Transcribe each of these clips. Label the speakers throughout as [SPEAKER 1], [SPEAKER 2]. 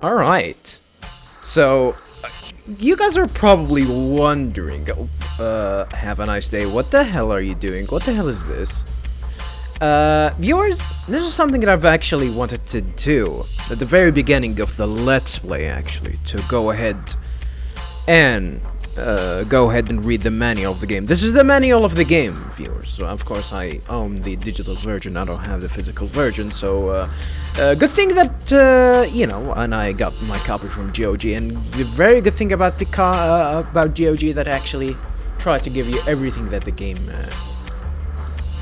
[SPEAKER 1] Alright. So, you guys are probably wondering, have a nice day, what the hell are you doing? What the hell is this? Viewers, this is something that I've actually wanted to do at the very beginning of the Let's Play, actually, to go ahead and read the manual of the game. This is the manual of the game, viewers. So, of course, I own the digital version, I don't have the physical version, so, good thing that, and I got my copy from GOG, and the very good thing about about GOG that actually tried to give you everything that the game,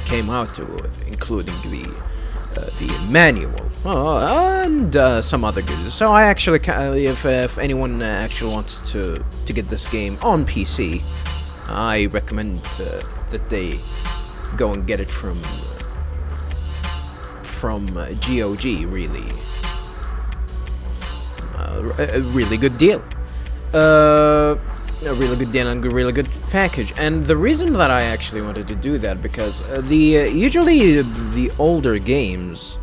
[SPEAKER 1] came out to, including the manual and some other goodies. So I actually, if anyone actually wants to get this game on PC, I recommend that they go and get it from GOG. Really, a really good deal. A really good deal and a really good package. And the reason that I actually wanted to do that, because usually the older games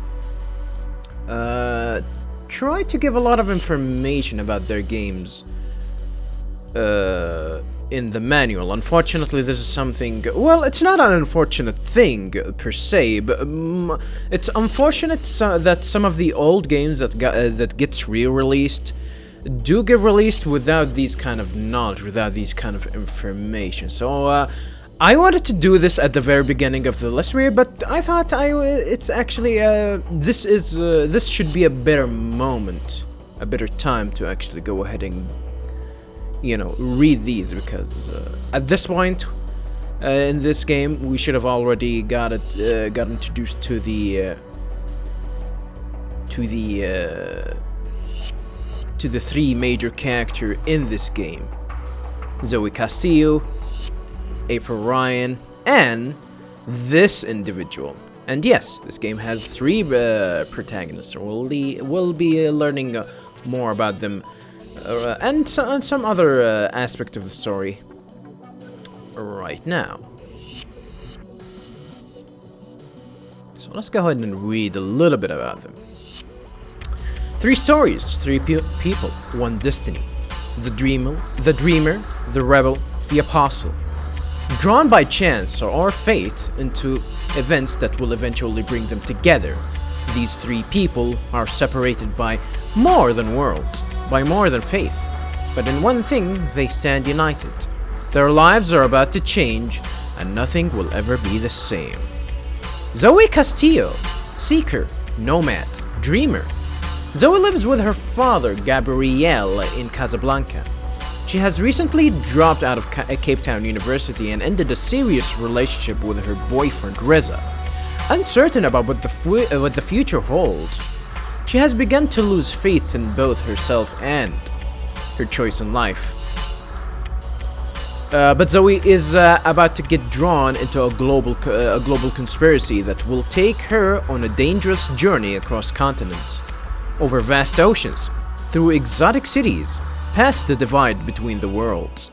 [SPEAKER 1] try to give a lot of information about their games in the manual. Unfortunately, this is something, well, it's not an unfortunate thing per se, but it's unfortunate that some of the old games that gets re-released do get released without these kind of knowledge, without these kind of information. So I wanted to do this at the very beginning of the Let's Play, but I thought it's actually this should be a better moment, a better time to actually go ahead and read these, because at this point in this game we should have already got introduced to the three major characters in this game: Zoë Castillo, April Ryan, and this individual. And yes, this game has three protagonists. We'll be learning more about them and some other aspect of the story right now. So let's go ahead and read a little bit about them. Three stories, three people, one destiny. The dreamer, the rebel, the apostle. Drawn by chance or fate into events that will eventually bring them together. These three people are separated by more than worlds, by more than faith. But in one thing, they stand united. Their lives are about to change, and nothing will ever be the same. Zoë Castillo, seeker, nomad, dreamer. Zoë lives with her father, Gabrielle, in Casablanca. She has recently dropped out of Cape Town University and ended a serious relationship with her boyfriend, Reza. Uncertain about what the future holds, she has begun to lose faith in both herself and her choice in life. But Zoë is about to get drawn into a global conspiracy that will take her on a dangerous journey across continents, over vast oceans, through exotic cities, past the divide between the worlds,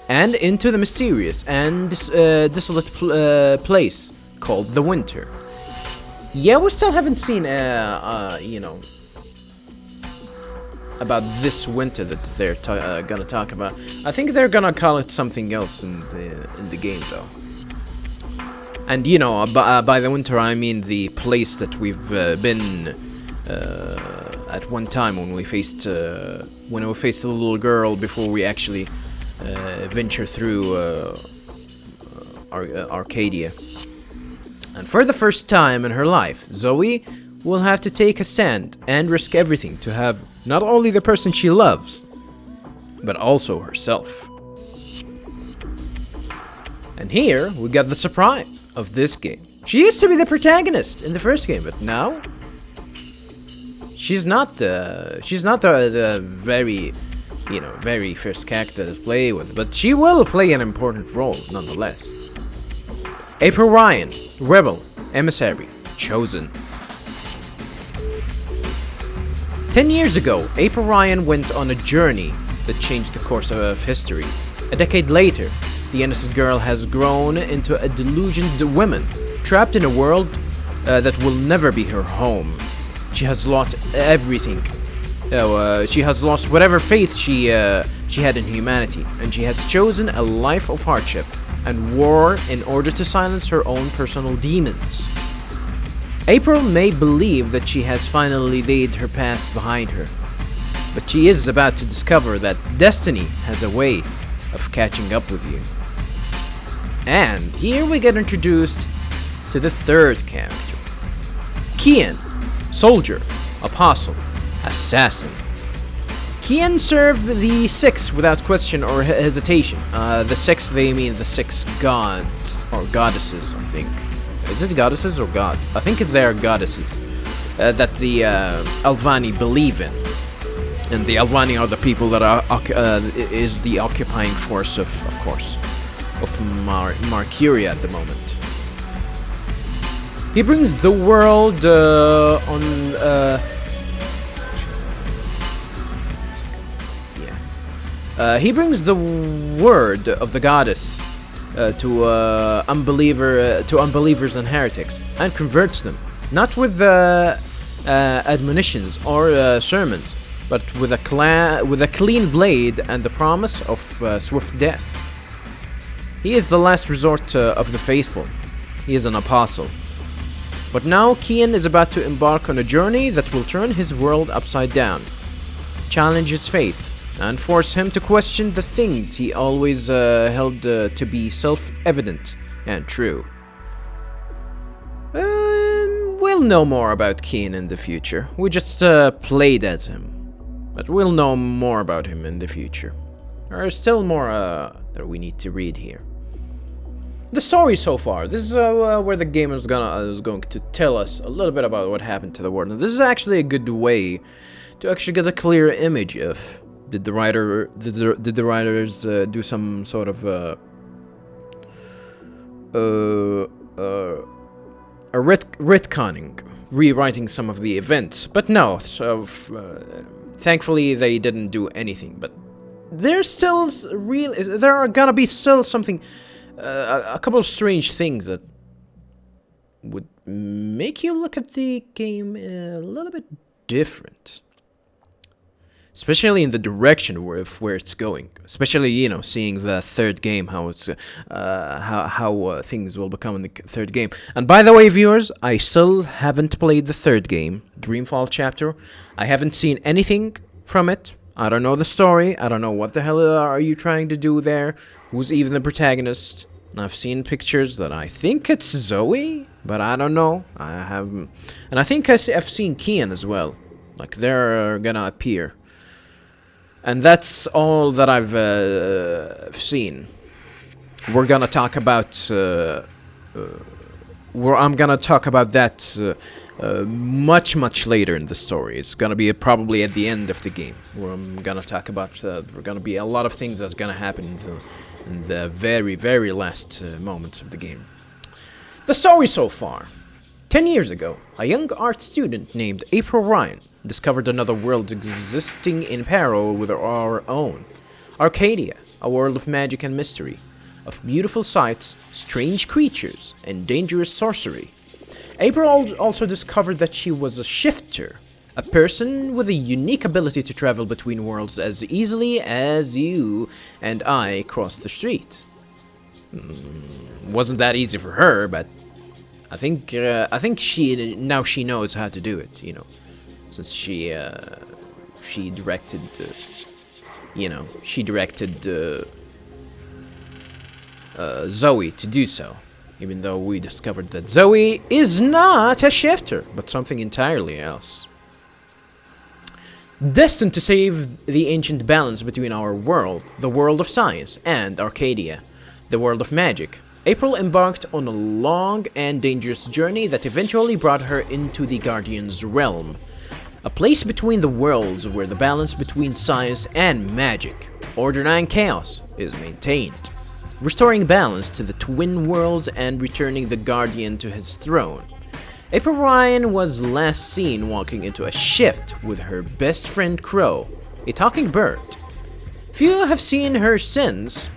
[SPEAKER 1] and into the mysterious and desolate place called the Winter. Yeah, we still haven't seen, about this winter that they're gonna talk about. I think they're gonna call it something else in the game, though. And by the winter I mean the place that we've been at one time when we faced the little girl before we actually venture through Arcadia. And for the first time in her life, Zoë will have to take a stand and risk everything to have not only the person she loves, but also herself. And here we got the surprise of this game. She used to be the protagonist in the first game, but now she's not the very very first character to play with, but she will play an important role nonetheless. April Ryan, rebel, emissary, chosen. 10 years ago, April Ryan went on a journey that changed the course of history. A decade later, the innocent girl has grown into a delusioned woman, trapped in a world that will never be her home. She has lost everything She has lost whatever faith she had in humanity, and she has chosen a life of hardship and war in order to silence her own personal demons. April may believe that she has finally laid her past behind her, but she is about to discover that destiny has a way of catching up with you. And here we get introduced to the third character. Kian, soldier, apostle, assassin. Kian served the six without question or hesitation. The six, they mean the six gods, or goddesses, I think. Is it goddesses or gods? I think they're goddesses that the Alvane believe in. And the Alvane are the people that is the occupying force of course, of Marcuria at the moment. He brings the world he brings the word of the goddess to unbelievers and heretics, and converts them, not with admonitions or sermons, but with a clean blade and the promise of swift death. He is the last resort of the faithful. He is an apostle. But now Kian is about to embark on a journey that will turn his world upside down, challenge his faith, and force him to question the things he always held to be self-evident and true. We'll know more about Kian in the future. We just played as him, but we'll know more about him in the future. There is still more that we need to read here. The story so far. This is where the game is going to tell us a little bit about what happened to the world. And this is actually a good way to actually get a clear image of did the writers do some sort of retconning, rewriting some of the events. But no, so thankfully they didn't do anything. But there's still there are gonna be still something. A couple of strange things that would make you look at the game a little bit different, especially in the direction where it's going. Especially, seeing the third game, how it's how things will become in the third game. And by the way, viewers, I still haven't played the third game, Dreamfall Chapter. I haven't seen anything from it. I don't know the story. I don't know what the hell are you trying to do there. Who's even the protagonist? I've seen pictures that I think it's Zoe, but I don't know. I haven't. And I think I've seen Kian as well. Like, they're gonna appear. And that's all that I've seen. We're gonna talk about... I'm gonna talk about that... much later in the story. It's gonna be probably at the end of the game, where I'm gonna talk about we're gonna be a lot of things that's gonna happen in the very last moments of the game. The story so far. 10 years ago, a young art student named April Ryan discovered another world existing in parallel with our own. Arcadia, a world of magic and mystery, of beautiful sights, strange creatures, and dangerous sorcery. April also discovered that she was a shifter, a person with a unique ability to travel between worlds as easily as you and I cross the street. Wasn't that easy for her, but I think she knows how to do it. Since she directed, Zoe to do so. Even though we discovered that Zoe is not a shifter, but something entirely else. Destined to save the ancient balance between our world, the world of science, and Arcadia, the world of magic, April embarked on a long and dangerous journey that eventually brought her into the Guardian's realm, a place between the worlds where the balance between science and magic, order and chaos, is maintained, restoring balance to the twin worlds and returning the Guardian to his throne. April Ryan was last seen walking into a shift with her best friend Crow, a talking bird. Few have seen her since,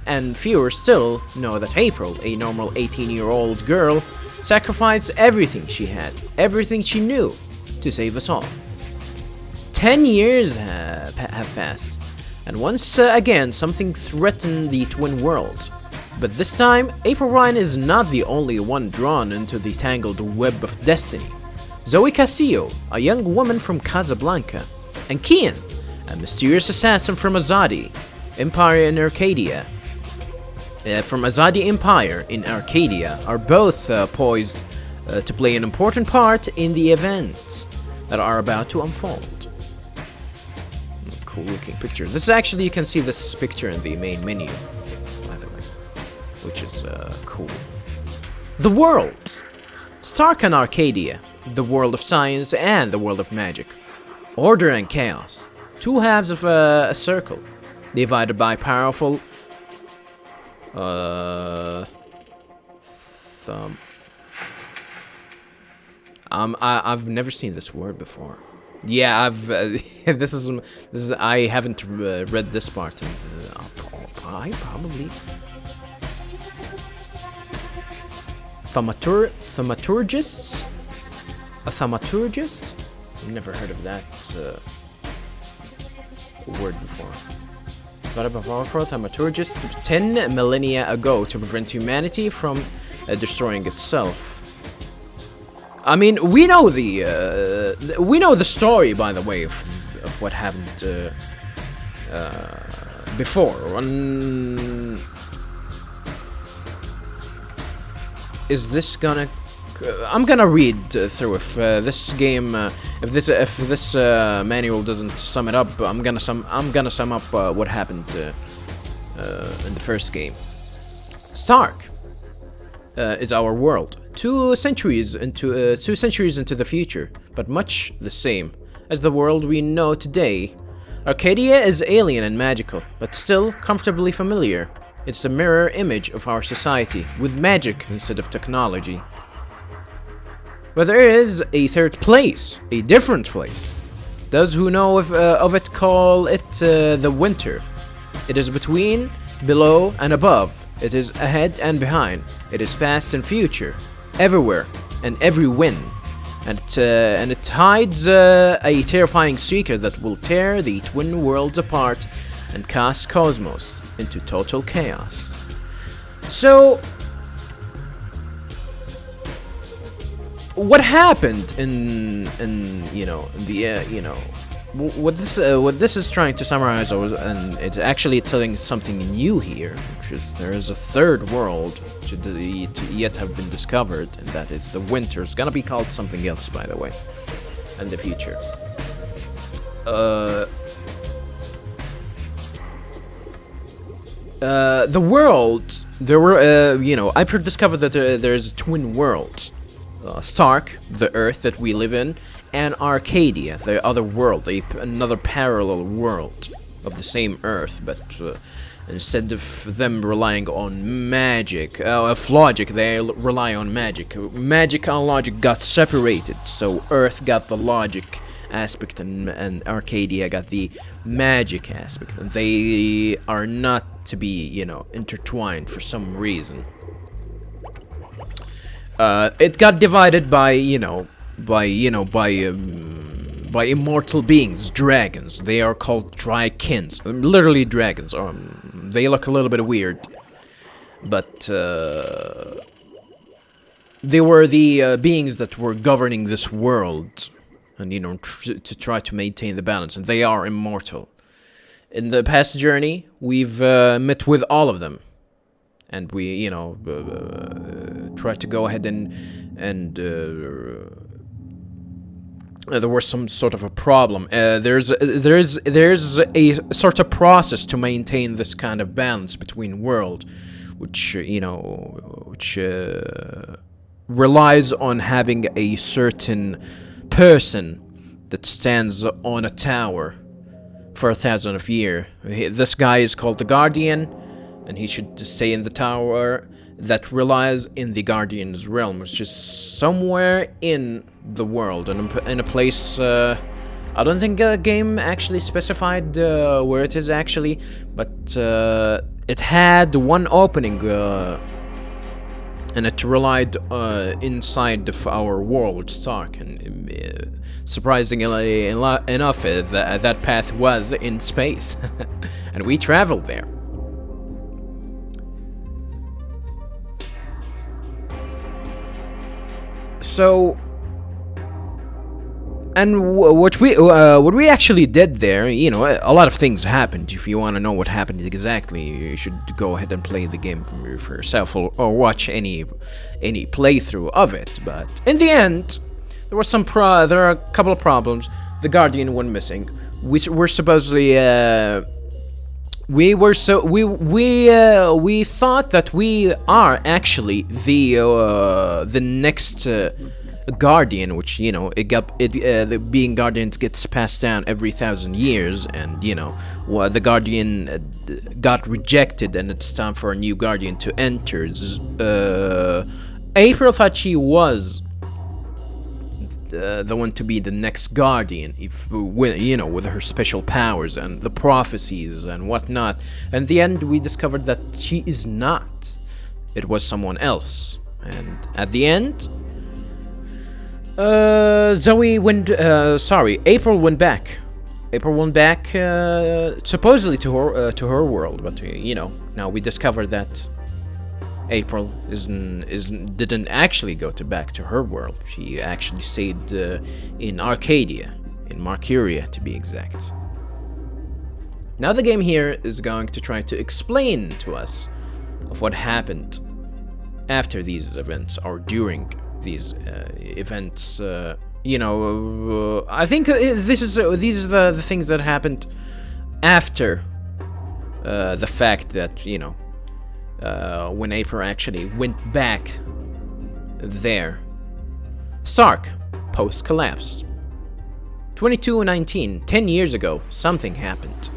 [SPEAKER 1] and fewer still know that April, a normal 18-year-old girl, sacrificed everything she had, everything she knew, to save us all. 10 years have passed, and once again something threatened the twin worlds. But this time, April Ryan is not the only one drawn into the tangled web of destiny. Zoë Castillo, a young woman from Casablanca, and Kian, a mysterious assassin from Azadi, Empire in Arcadia, from Azadi Empire in Arcadia, are both poised to play an important part in the events that are about to unfold. Cool looking picture. This is actually, you can see this picture in the main menu, by the way, which is cool. The worlds. Stark and Arcadia, the world of science and the world of magic. Order and chaos, two halves of a circle, divided by powerful I've never seen this word before. Yeah, I've this is I haven't read this part. I probably thaumaturgists. A thaumaturgist? Never heard of that word before. But a powerful thaumaturgist 10 millennia ago to prevent humanity from destroying itself. I mean, we know the story, by the way, of what happened before. Is this gonna? I'm gonna read through. If this game, if this manual doesn't sum it up, I'm gonna sum up what happened in the first game. Stark is our world. 2 centuries into the future, but much the same as the world we know today. Arcadia is alien and magical, but still comfortably familiar. It's the mirror image of our society, with magic instead of technology. But there is a third place, a different place. Those who know of it call it the winter. It is between, below, and above. It is ahead and behind. It is past and future. Everywhere and every wind, and it hides a terrifying secret that will tear the twin worlds apart and cast Cosmos into total chaos. So, what happened in what this is trying to summarize, and it's actually telling something new here, which is there is a third world to yet have been discovered, and that is the winter. It's gonna be called something else, by the way, in the future. The world, there were, I discovered that there's twin worlds. Stark, the Earth that we live in, and Arcadia, the other world, another parallel world of the same Earth, but instead of them relying on magic, of logic, they rely on magic. Magic and logic got separated, so Earth got the logic aspect and Arcadia got the magic aspect. And they are not to be, intertwined for some reason. It got divided by immortal beings, dragons. They are called drykins, literally dragons. They look a little bit weird, but they were the beings that were governing this world, and to try to maintain the balance. And they are immortal. In the past journey, we've met with all of them. And we, try to go ahead and there was some sort of a problem. There's a sort of process to maintain this kind of balance between world, which relies on having a certain person that stands on a tower for 1,000 of years. This guy is called the Guardian. And he should stay in the tower that relies in the Guardian's realm, which is somewhere in the world, and in a place, I don't think the game actually specified where it is actually, but it had one opening and it relied inside of our world, Stark, and surprisingly enough, that path was in space, and we traveled there. So, and what we actually did there, you know, a lot of things happened. If you want to know what happened exactly, you should go ahead and play the game for yourself, or watch any playthrough of it. But in the end, there are a couple of problems. The Guardian went missing. We were supposedly we thought that we are actually the next Guardian, which, you know, the being Guardians gets passed down every 1,000 years, and, you know, the Guardian got rejected, and it's time for a new Guardian to enter. April thought she was the one to be the next Guardian, with her special powers and the prophecies and whatnot. And in the end, we discovered that she is not. It was someone else. And at the end, April went back. April went back, supposedly to her world, but you know, now we discovered that April didn't actually go back to her world. She actually stayed in Arcadia, in Marcuria to be exact. Now the game here is going to try to explain to us of what happened after these events, or during these events. I think these are the things that happened after the fact that, you know, when April actually went back there. Stark, post-collapse. 2219, 10 years ago, something happened.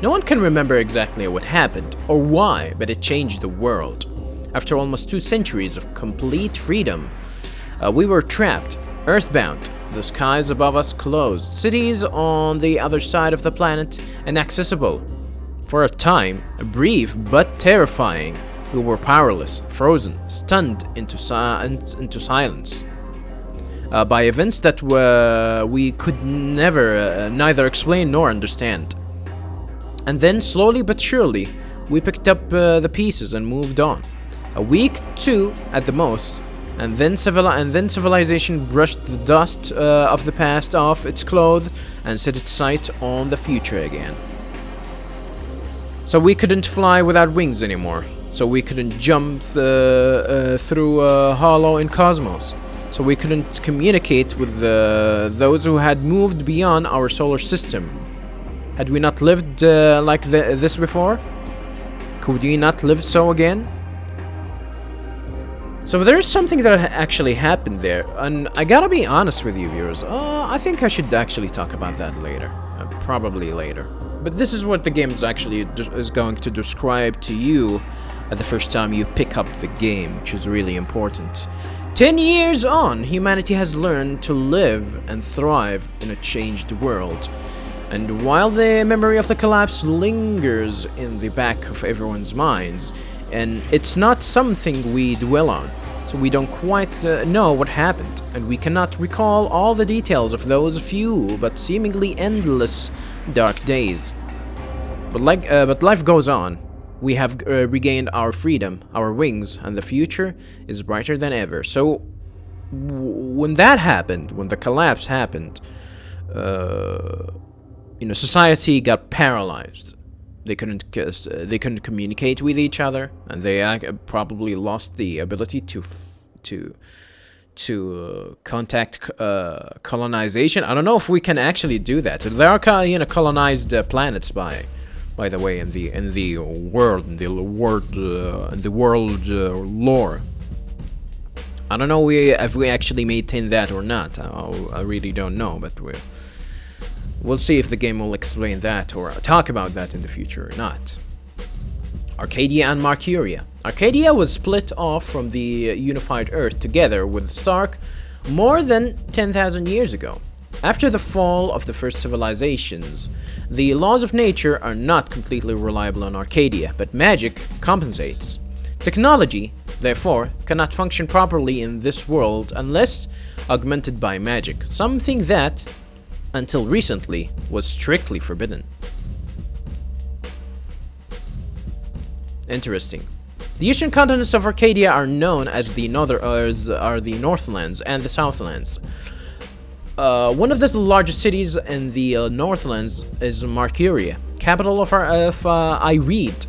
[SPEAKER 1] No one can remember exactly what happened or why, but it changed the world. After almost 2 centuries of complete freedom, we were trapped, earthbound, the skies above us closed, cities on the other side of the planet inaccessible. For a time, brief but terrifying, we were powerless, frozen, stunned into silence by events that we could neither explain nor understand. And then, slowly but surely, we picked up the pieces and moved on. A week, 2 at the most, and then civilization brushed the dust of the past off its clothes and set its sight on the future again. So we couldn't fly without wings anymore. So we couldn't jump through a hollow in cosmos. So we couldn't communicate with those who had moved beyond our solar system. Had we not lived like this before? Could we not live so again? So there's something that actually happened there, and I gotta be honest with you, viewers. I think I should actually talk about that later, probably later. But this is what the game is actually going to describe to you at the first time you pick up the game, which is really important. 10 years on, humanity has learned to live and thrive in a changed world. And while the memory of the collapse lingers in the back of everyone's minds, and it's not something we dwell on, so we don't quite know what happened, and we cannot recall all the details of those few but seemingly endless dark days. But life goes on. We have regained our freedom, our wings, and the future is brighter than ever. So when that happened, when the collapse happened, society got paralyzed. They couldn't communicate with each other, and they probably lost the ability to contact colonization. I don't know if we can actually do that. There are colonized planets by the way in the world lore. I don't know if we actually maintain that or not. I really don't know, but we'll see if the game will explain that or talk about that in the future or not. Arcadia and Marcuria. Arcadia was split off from the unified Earth together with Stark more than 10,000 years ago. After the fall of the first civilizations, the laws of nature are not completely reliable on Arcadia, but magic compensates. Technology, therefore, cannot function properly in this world unless augmented by magic, something that, until recently, was strictly forbidden. Interesting. The eastern continents of Arcadia are known as the Northlands and the Southlands. One of the largest cities in the Northlands is Marcuria, capital of Ireed,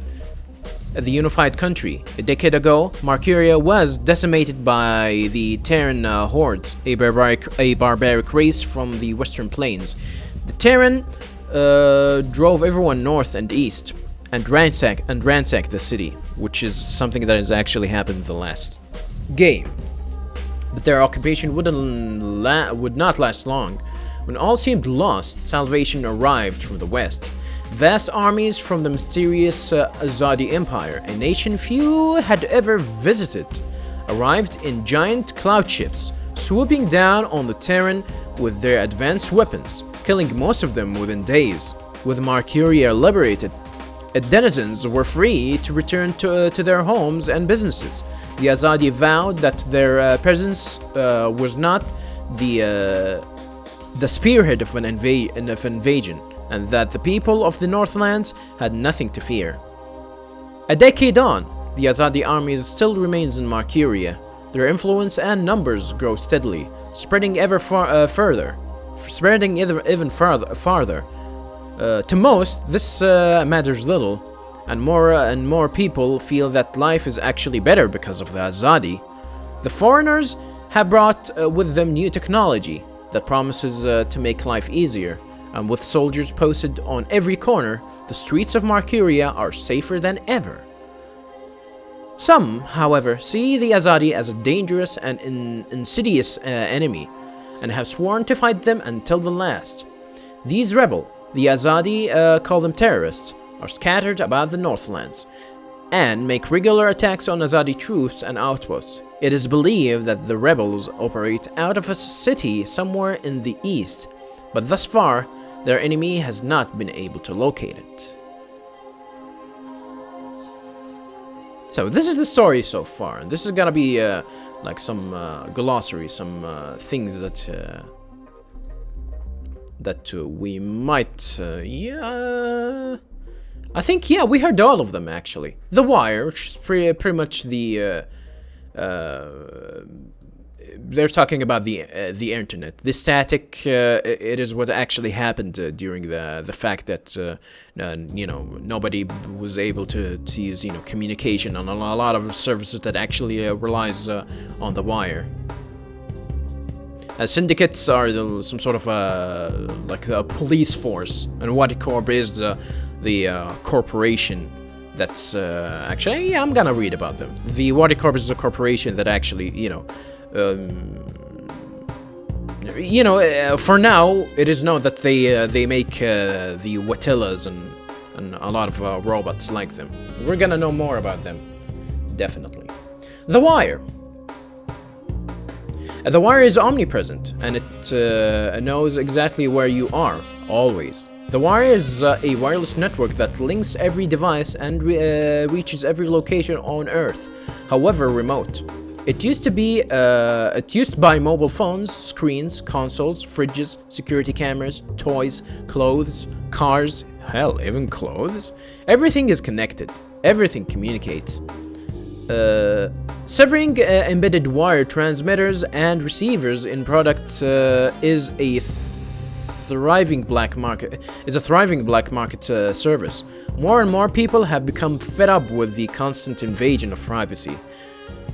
[SPEAKER 1] the unified country. A decade ago, Marcuria was decimated by the Terran hordes, a barbaric race from the western plains. The Terran drove everyone north and east and ransacked the city, which is something that has actually happened in the last game. But their occupation would not last long. When all seemed lost, salvation arrived from the west. Vast armies from the mysterious Azadi Empire, a nation few had ever visited, arrived in giant cloud ships, swooping down on the Terran with their advanced weapons, killing most of them within days. With Marcuria liberated, denizens were free to return to their homes and businesses. The Azadi vowed that their presence was not the spearhead of an invasion, and that the people of the Northlands had nothing to fear. A decade on, the Azadi army still remains in Marcuria. Their influence and numbers grow steadily, spreading even farther. To most, this matters little, and more people feel that life is actually better because of the Azadi. The foreigners have brought with them new technology that promises to make life easier, and with soldiers posted on every corner, the streets of Marcuria are safer than ever. Some, however, see the Azadi as a dangerous and insidious enemy, and have sworn to fight them until the last. These rebels, the Azadi call them terrorists, are scattered about the Northlands, and make regular attacks on Azadi troops and outposts. It is believed that the rebels operate out of a city somewhere in the east, but thus far, their enemy has not been able to locate it. So this is the story so far, and this is gonna be like some glossary, some things that we might, I think, we heard all of them actually. The Wire, which is pretty much the, they're talking about the internet. The static, it is what actually happened during the fact that, nobody was able to use, communication on a lot of services that actually relies on the wire. Syndicates are some sort of like a police force, and Wadicorp is the corporation that's actually, I'm gonna read about them. The Wadicorp is a corporation that actually, for now, it is known that they make the Watilas and a lot of robots like them. We're gonna know more about them, definitely. The Wire. The Wire is omnipresent, and it knows exactly where you are, always. The Wire is a wireless network that links every device and reaches every location on Earth, however remote. It used to buy mobile phones, screens, consoles, fridges, security cameras, toys, clothes, cars, hell, even clothes. Everything is connected. Everything communicates. Severing embedded wire transmitters and receivers in product is a thriving black market service. More and more people have become fed up with the constant invasion of privacy,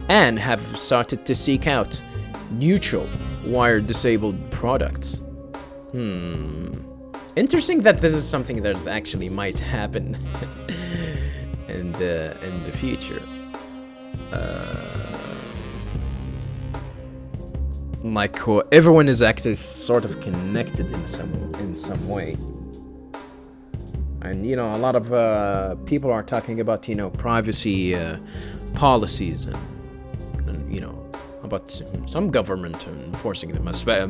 [SPEAKER 1] and have started to seek out neutral wire-disabled products. Interesting that this is something that actually might happen in the future. Like everyone is actually sort of connected in some way, and a lot of people are talking about privacy policies and about some government enforcing them.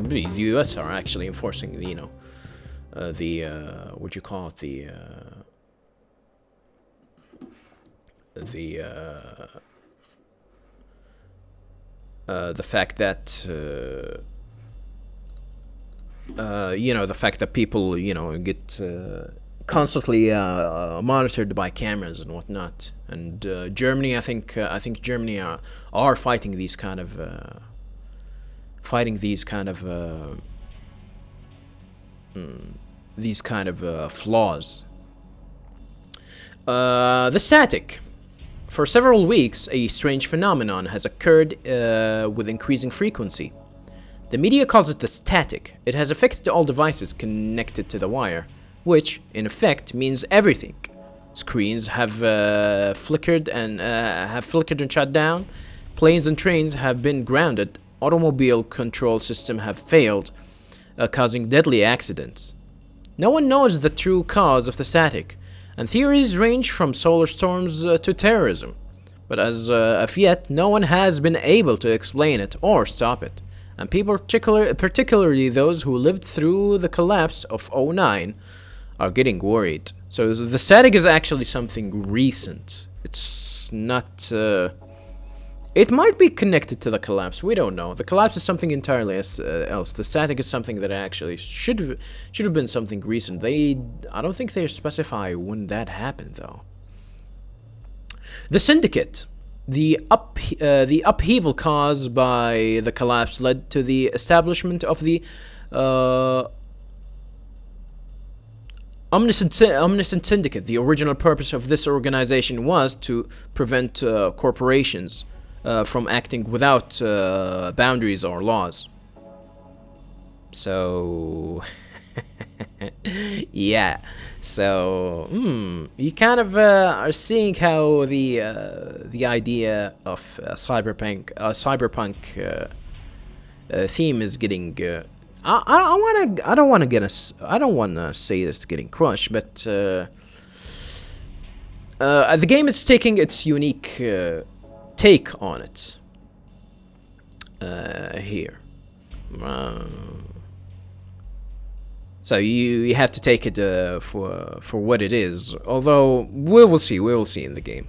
[SPEAKER 1] The U.S. are actually enforcing the what you call it, the fact that the fact that people get constantly monitored by cameras and whatnot. And Germany, I think Germany are fighting these kind of flaws. The static. For several weeks, a strange phenomenon has occurred with increasing frequency. The media calls it the static. It has affected all devices connected to the wire, which, in effect, means everything. Screens have flickered and shut down. Planes and trains have been grounded. Automobile control systems have failed, causing deadly accidents. No one knows the true cause of the static, and theories range from solar storms to terrorism. But as of yet, no one has been able to explain it or stop it. And people, particularly those who lived through the collapse of '09, are getting worried. So the static is actually something recent. It's not... it might be connected to the collapse. We don't know. The collapse is something entirely else. The static is something that actually should have been something recent. I don't think they specify when that happened, though. The Syndicate. The upheaval caused by the collapse led to the establishment of the Omniscient Syndicate. The original purpose of this organization was to prevent corporations from acting without boundaries or laws. So, yeah. So, you kind of are seeing how the idea of cyberpunk theme is getting. I don't want to say this getting crushed, but the game is taking its unique take on it here. So you have to take it for what it is. Although we will see in the game.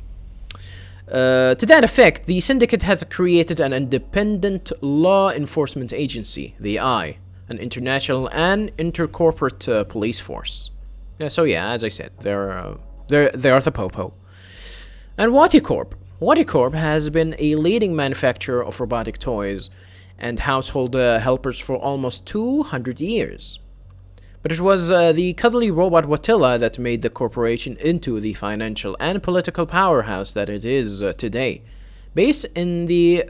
[SPEAKER 1] To that effect, the Syndicate has created an independent law enforcement agency, the Eye, an international and intercorporate police force. So yeah, as I said, they're the Popo. And Waticorp. Waticorp has been a leading manufacturer of robotic toys and household helpers for almost 200 years. But it was the cuddly robot Watilla that made the corporation into the financial and political powerhouse that it is today. Based in the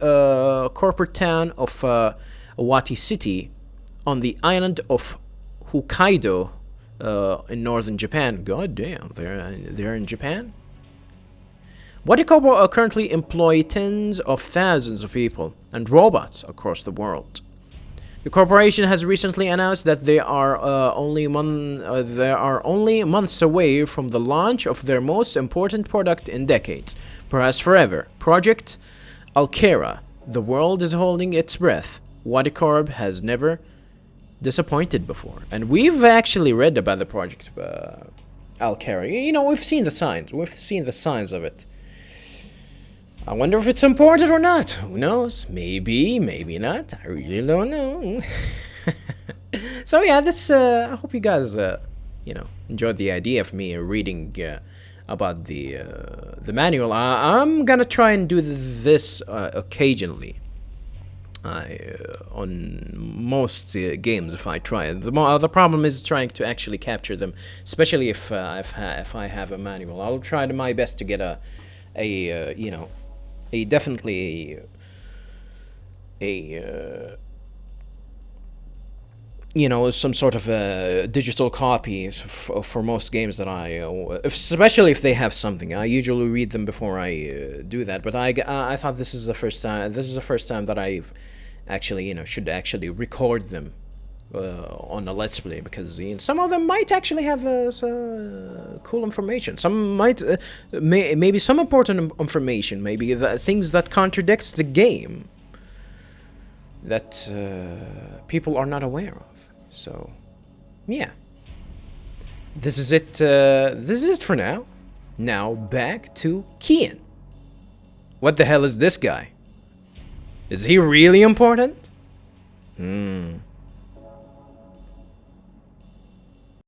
[SPEAKER 1] corporate town of Wati City, on the island of Hokkaido in northern Japan. God damn, they're in Japan? Waticorp currently employ tens of thousands of people and robots across the world. The corporation has recently announced that they are only months away from the launch of their most important product in decades, perhaps forever. Project Alkera. The world is holding its breath. Waticorp has never disappointed before, and we've actually read about the project Alkera. We've seen the signs. We've seen the signs of it. I wonder if it's important or not. Who knows? Maybe, maybe not. I really don't know. So yeah, this. I hope you guys, enjoyed the idea of me reading about the manual. I'm gonna try and do this occasionally. On most games, if I try. The problem is trying to actually capture them, especially if I have a manual. I'll try my best to get some sort of a digital copy for most games that especially if they have something. I usually read them before I do that, but I thought this is the first time that I've actually, should actually record them on a Let's Play, because some of them might actually have cool information. Some might, maybe some important information, maybe things that contradicts the game that people are not aware of. So, yeah. This is it. This is it for now. Now back to Kian. What the hell is this guy? Is he really important?